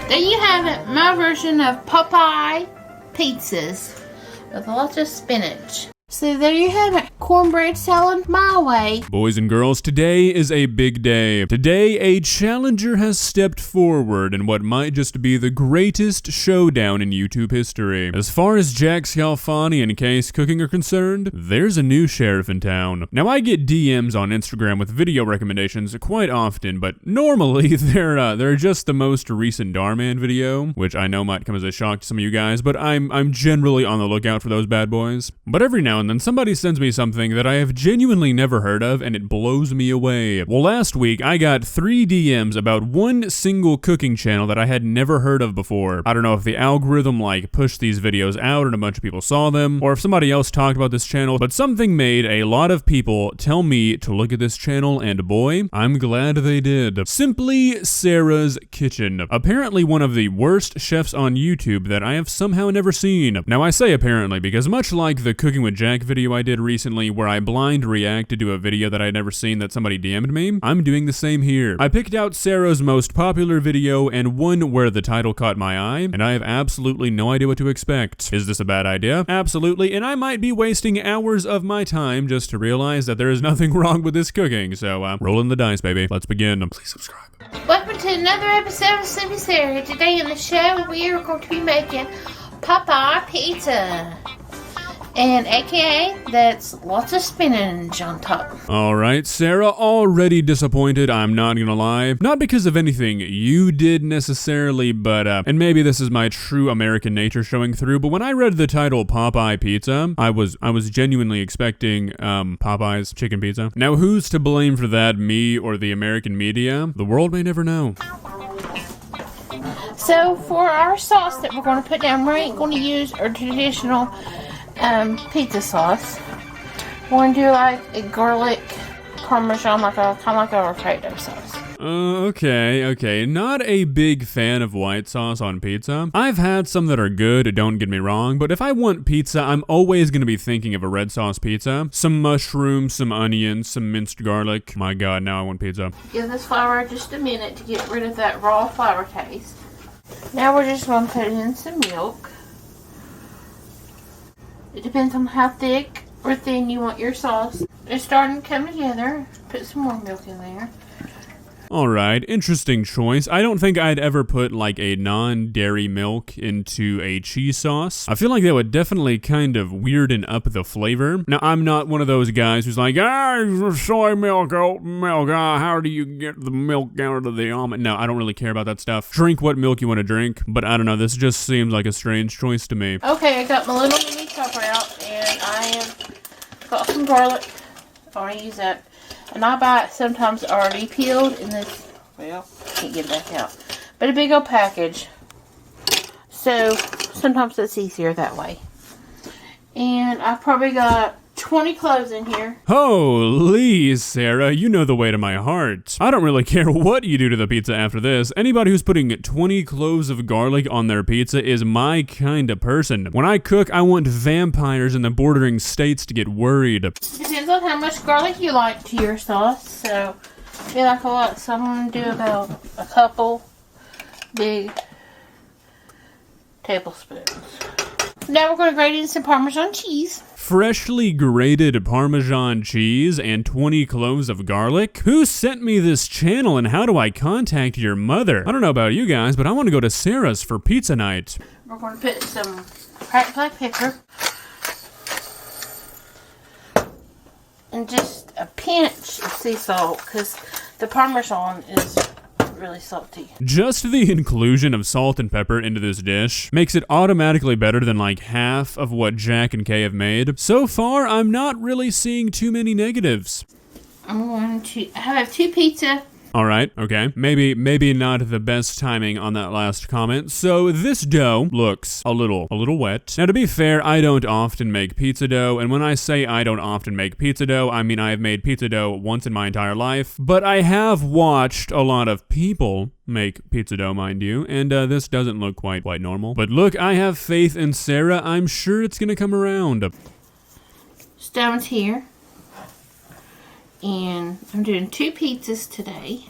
There you have it, my version of Popeye pizzas with lots of spinach. So there you have it, cornbread salad my way. Boys and girls, today is a big day. Today, a challenger has stepped forward in what might just be the greatest showdown in YouTube history. As far as Jack Scalfani and Case Cooking are concerned, there's a new sheriff in town. Now, I get DMs on Instagram with video recommendations quite often, but normally they're just the most recent Darman video, which I know might come as a shock to some of you guys, but I'm generally on the lookout for those bad boys. But every now and then somebody sends me something that I have genuinely never heard of, and it blows me away. Well, last week I got 3 DMs about one single cooking channel that I had never heard of before. I don't know if the algorithm pushed these videos out and a bunch of people saw them, or if somebody else talked about this channel, but something made a lot of people tell me to look at this channel, and boy, I'm glad they did. Simply Sara's Kitchen. Apparently one of the worst chefs on YouTube that I have somehow never seen. Now I say apparently because much like the Cooking with Jack video I did recently where I blind reacted to a video that I'd never seen that somebody DM'd me, I'm doing the same here. I picked out Sara's most popular video and one where the title caught my eye, and I have absolutely no idea what to expect. Is this a bad idea? Absolutely, and I might be wasting hours of my time just to realize that there is nothing wrong with this cooking, so rolling the dice, baby. Let's begin. Please subscribe. Welcome to another episode of Sleepy Sarah. Today on the show we are going to be making Popeye pizza. And AKA, that's lots of spinach on top. Alright, Sara, already disappointed, I'm not gonna lie. Not because of anything you did necessarily, but, and maybe this is my true American nature showing through, but when I read the title Popeye Pizza, I was genuinely expecting, Popeye's chicken pizza. Now, who's to blame for that, me or the American media? The world may never know. So, for our sauce that we're going to put down, we ain't going to use our traditional pizza sauce. We're going to do like a garlic parmesan, kind of like our Alfredo sauce. Okay. Not a big fan of white sauce on pizza. I've had some that are good, don't get me wrong, but if I want pizza, I'm always going to be thinking of a red sauce pizza. Some mushrooms, some onions, some minced garlic. My God, now I want pizza. Give this flour just a minute to get rid of that raw flour taste. Now we're just going to put in some milk. It depends on how thick or thin you want your sauce. It's starting to come together. Put some more milk in there. Alright, interesting choice. I don't think I'd ever put a non-dairy milk into a cheese sauce. I feel like that would definitely kind of weirden up the flavor. Now, I'm not one of those guys who's like, soy milk, oat milk, how do you get the milk out of the almond? No, I don't really care about that stuff. Drink what milk you want to drink, but I don't know, this just seems like a strange choice to me. Okay, I got my little mini chopper out, and I have got some garlic. I want to use that. And I buy it sometimes already peeled in this, well, can't get it back out, but a big old package. So sometimes it's easier that way. And I've probably got 20 cloves in here. Holy, Sara, you know the way to my heart. I don't really care what you do to the pizza after this. Anybody who's putting 20 cloves of garlic on their pizza is my kind of person. When I cook, I want vampires in the bordering states to get worried. Depends on how much garlic you like to your sauce. So, if you like a lot, so I'm going to do about a couple big tablespoons. Now we're going to grate in some Parmesan cheese. Freshly grated Parmesan cheese and 20 cloves of garlic? Who sent me this channel and how do I contact your mother? I don't know about you guys, but I want to go to Sara's for pizza night. We're going to put some cracked black pepper. And just a pinch of sea salt because the Parmesan is really salty. Just the inclusion of salt and pepper into this dish makes it automatically better than half of what Jack and Kay have made. So far, I'm not really seeing too many negatives. I have 2 pizza. Alright, okay. Maybe not the best timing on that last comment. So this dough looks a little wet. Now to be fair, I don't often make pizza dough, and when I say I don't often make pizza dough, I mean I have made pizza dough once in my entire life, but I have watched a lot of people make pizza dough, mind you, and this doesn't look quite normal. But look, I have faith in Sara. I'm sure it's gonna come around. Stone's here. And I'm doing 2 pizzas today.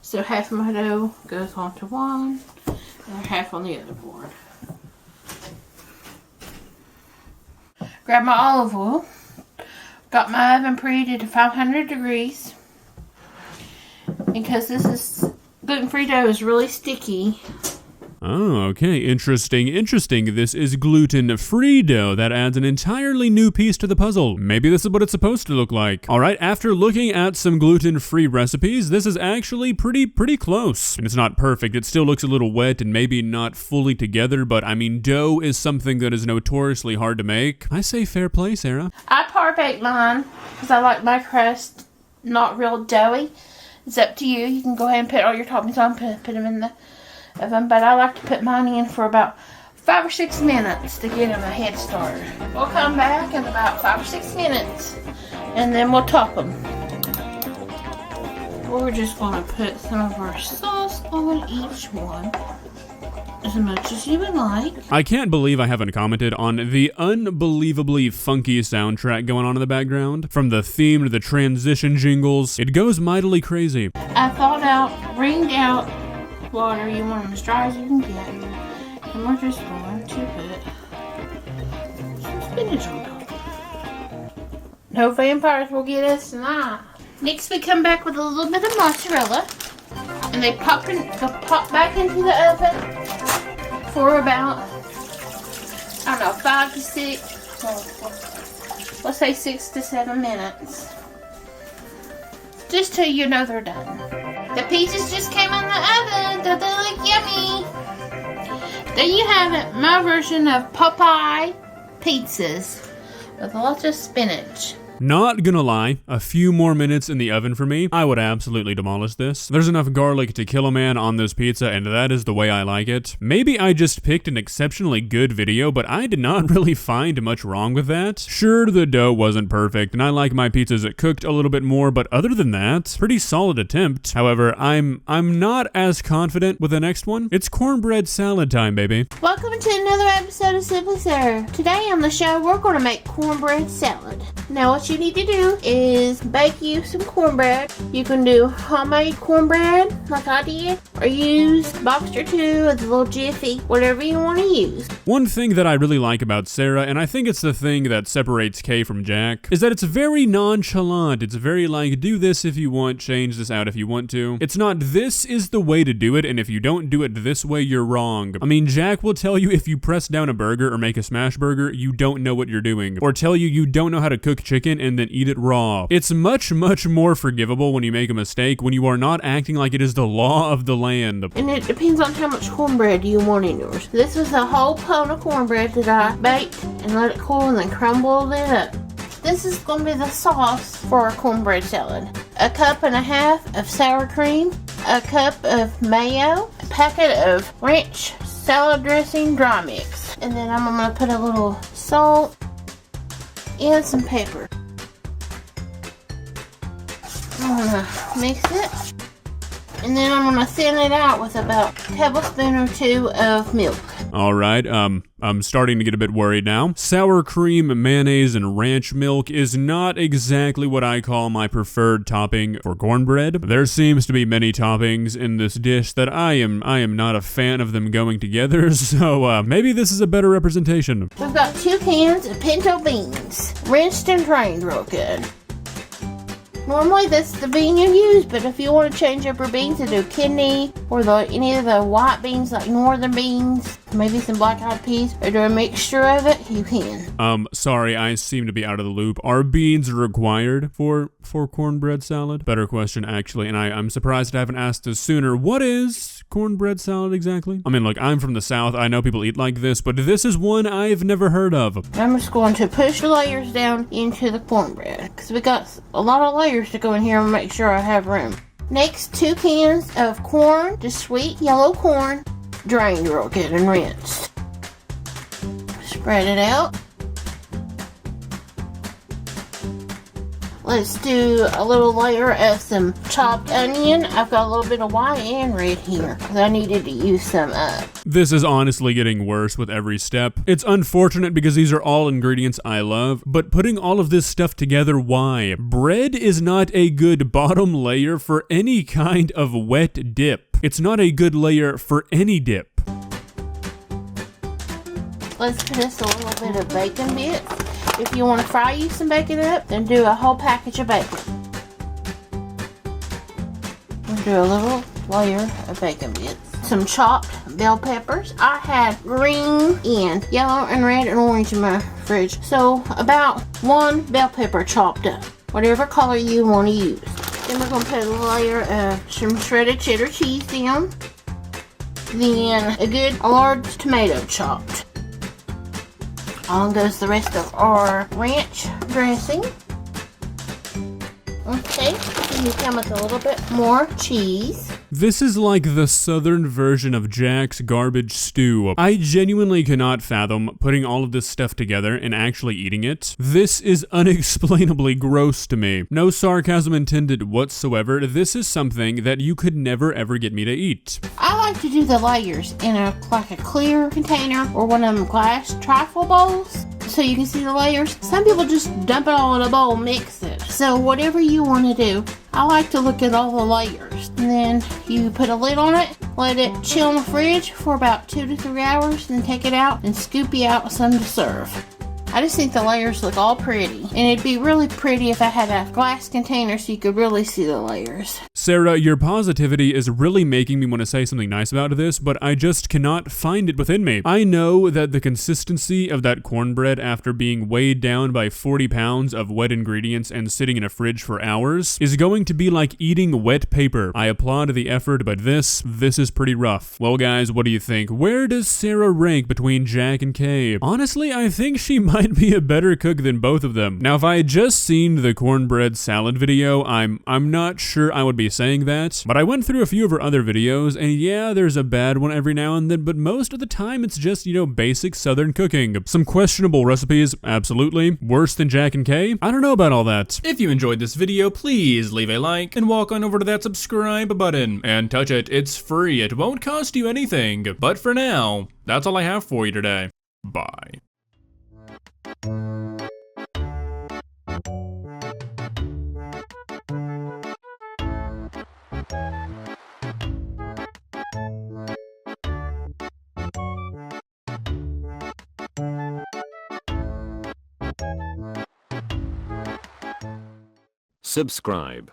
So half of my dough goes onto one, and half on the other board. Grab my olive oil. Got my oven preheated to 500 degrees. Because this is gluten-free dough is really sticky. Oh, okay. Interesting. This is gluten-free dough. That adds an entirely new piece to the puzzle. Maybe this is what it's supposed to look like. All right, after looking at some gluten-free recipes, this is actually pretty close. And it's not perfect. It still looks a little wet and maybe not fully together, but I mean, dough is something that is notoriously hard to make. I say fair play, Sarah. I par-bake mine because I like my crust not real doughy. It's up to you. You can go ahead and put all your toppings on, put them in the oven, but I like to put mine in for about 5 or 6 minutes to get them a head start. We'll come back in about 5 or 6 minutes, and then we'll top them. We're just going to put some of our sauce on each one, as much as you would like. I can't believe I haven't commented on the unbelievably funky soundtrack going on in the background. From the theme to the transition jingles, it goes mightily crazy. I thawed out, wringed out water. You want them as dry as you can get. And we're just going to put some spinach on top. No vampires will get us tonight. Next we come back with a little bit of mozzarella. And they pop back into the oven for about, I don't know, 5 to 6, let's say 6 to 7 minutes. Just till you know they're done. The pizzas just came in the oven. Don't they look yummy? There you have it, my version of Popeye pizzas with lots of spinach. Not gonna lie, a few more minutes in the oven for me, I would absolutely demolish this. There's enough garlic to kill a man on this pizza, and that is the way I like it. Maybe I just picked an exceptionally good video, but I did not really find much wrong with that. Sure, the dough wasn't perfect, and I like my pizzas cooked a little bit more, but other than that, pretty solid attempt. However, I'm not as confident with the next one. It's cornbread salad time, baby. Welcome to another episode of Simply Sarah. Today on the show, we're going to make cornbread salad. Now, what you need to do is bake you some cornbread. You can do homemade cornbread like I did, or use Boxer 2 as a little jiffy, whatever you want to use. One thing that I really like about Sarah, and I think it's the thing that separates Kay from Jack, is that it's very nonchalant. It's very like, do this if you want, change this out if you want to. It's not, this is the way to do it, and if you don't do it this way, you're wrong. I mean, Jack will tell you if you press down a burger or make a smash burger, you don't know what you're doing. Or tell you you don't know how to cook chicken and then eat it raw. It's much more forgivable when you make a mistake, when you are not acting like it is the law of the land. And it depends on how much cornbread you want in yours. This was a whole pound of cornbread that I baked and let it cool and then crumbled it up. This is going to be the sauce for our cornbread salad. 1.5 cups of sour cream, 1 cup of mayo, a packet of ranch salad dressing dry mix. And then I'm going to put a little salt and some pepper. I'm going to mix it. And then I'm going to thin it out with about a tablespoon or 2 of milk. Alright, I'm starting to get a bit worried now. Sour cream, mayonnaise, and ranch milk is not exactly what I call my preferred topping for cornbread. There seems to be many toppings in this dish that I am not a fan of them going together, so maybe this is a better representation. We've got 2 cans of pinto beans, rinsed and drained real good. Normally that's the bean you use, but if you want to change up your beans and do kidney or any of the white beans like northern beans, maybe some black-eyed peas, or do a mixture of it, you can. Sorry, I seem to be out of the loop. Are beans required for cornbread salad? Better question, actually, and I'm surprised I haven't asked this sooner. What is cornbread salad exactly? I mean, look, I'm from the South. I know people eat like this, but this is one I've never heard of. I'm just going to push the layers down into the cornbread because we got a lot of layers to go in here and make sure I have room. Next, 2 cans of corn, just sweet yellow corn, drained real good and rinsed. Spread it out. Let's do a little layer of some chopped onion. I've got a little bit of white and red here because I needed to use some up. This is honestly getting worse with every step. It's unfortunate because these are all ingredients I love, but putting all of this stuff together, why? Bread is not a good bottom layer for any kind of wet dip. It's not a good layer for any dip. let's put us a little bit of bacon bits. If you want to fry you some bacon up, then do a whole package of bacon. We'll do a little layer of bacon bits. Some chopped bell peppers. I had green and yellow and red and orange in my fridge. So about 1 bell pepper chopped up. Whatever color you want to use. Then we're going to put a layer of some shredded cheddar cheese down. Then a good large tomato chopped. On goes the rest of our ranch dressing. Okay, then you come with a little bit more cheese. This is like the southern version of Jack's garbage stew. I genuinely cannot fathom putting all of this stuff together and actually eating it. This is unexplainably gross to me. No sarcasm intended whatsoever. This is something that you could never ever get me to eat. I like to do the layers in like a clear container or one of them glass trifle bowls so you can see the layers. Some people just dump it all in a bowl, mix it. So whatever you want to do, I like to look at all the layers. And then you put a lid on it, let it chill in the fridge for about 2 to 3 hours, then take it out and scoop you out some to serve. I just think the layers look all pretty. And it'd be really pretty if I had a glass container so you could really see the layers. Sarah, your positivity is really making me want to say something nice about this, but I just cannot find it within me. I know that the consistency of that cornbread after being weighed down by 40 pounds of wet ingredients and sitting in a fridge for hours is going to be like eating wet paper. I applaud the effort, but this is pretty rough. Well guys, what do you think? Where does Sarah rank between Jack and Kay? Honestly, I think she might be a better cook than both of them. Now, if I had just seen the cornbread salad video, I'm not sure I would be saying that, but I went through a few of her other videos, and yeah, there's a bad one every now and then, but most of the time it's just, basic southern cooking. Some questionable recipes, absolutely. Worse than Jack and Kay? I don't know about all that. If you enjoyed this video, please leave a like and walk on over to that subscribe button and touch it. It's free. It won't cost you anything. But for now, that's all I have for you today. Bye. Subscribe.